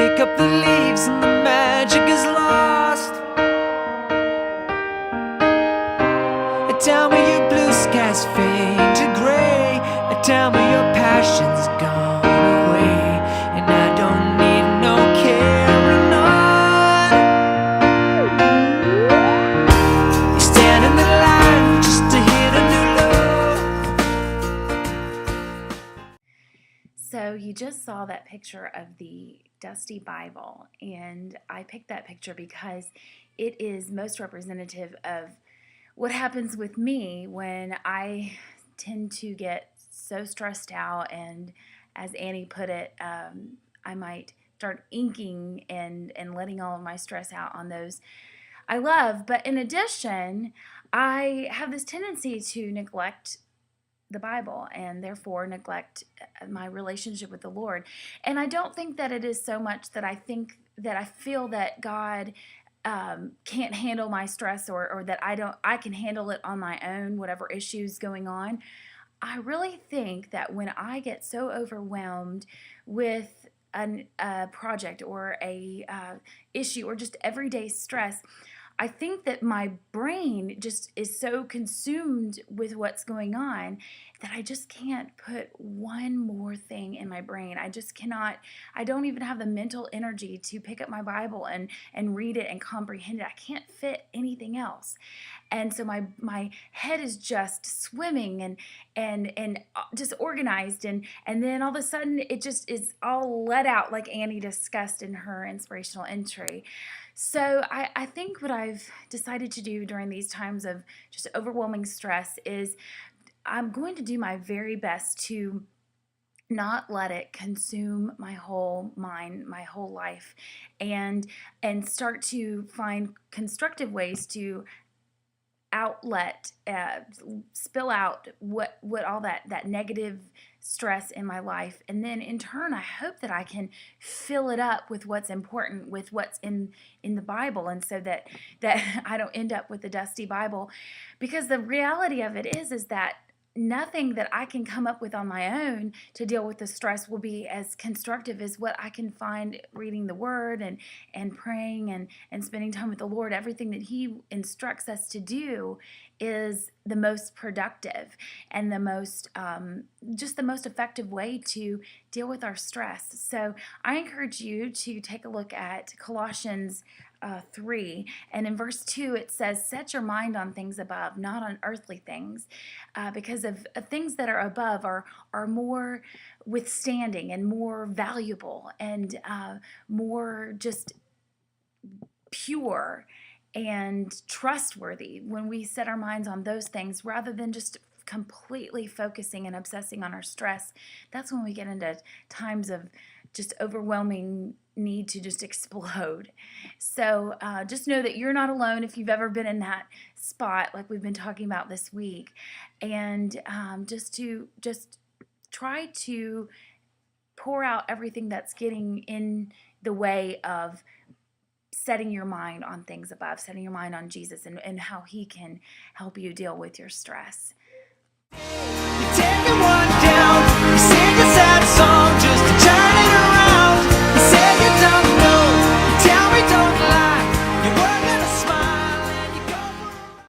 shake up the leaves and the magic is lost. Tell me your blue skies fade to gray. Tell me your passion's gone away, and I don't need no carrying on. You stand in the line just to hit a new low. So you just saw that picture of the dusty Bible, and I picked that picture because it is most representative of what happens with me when I tend to get so stressed out, and as Annie put it, I might start inking and letting all of my stress out on those I love. But in addition, I have this tendency to neglect the Bible and therefore neglect my relationship with the Lord. And I don't think that it is so much that I feel that God can't handle my stress, or that I can handle it on my own, whatever issues going on. I really think that when I get so overwhelmed with a project or a issue or just everyday stress, I think that my brain just is so consumed with what's going on that I just can't put one more thing in my brain. I just cannot, I don't even have the mental energy to pick up my Bible and read it and comprehend it. I can't fit anything else. And so my head is just swimming and just organized, and then all of a sudden it just is all let out, like Annie discussed in her inspirational entry. So I think what I've decided to do during these times of just overwhelming stress is I'm going to do my very best to not let it consume my whole mind, my whole life, and start to find constructive ways to outlet, spill out what all that negative stress in my life, and then in turn I hope that I can fill it up with what's important, with what's in the Bible, and so that I don't end up with the dusty Bible, because the reality of it is that nothing that I can come up with on my own to deal with the stress will be as constructive as what I can find reading the Word and praying and spending time with the Lord. Everything that He instructs us to do is the most productive and the most just the most effective way to deal with our stress. So I encourage you to take a look at Colossians 3, and in verse 2 it says, set your mind on things above, not on earthly things, because of things that are above are more withstanding and more valuable and more just pure and trustworthy when we set our minds on those things rather than just completely focusing and obsessing on our stress. That's when we get into times of just overwhelming need to just explode. So just know that you're not alone if you've ever been in that spot like we've been talking about this week, and just try to pour out everything that's getting in the way of setting your mind on things above, setting your mind on Jesus and how He can help you deal with your stress. You take it one down, you sing a sad song.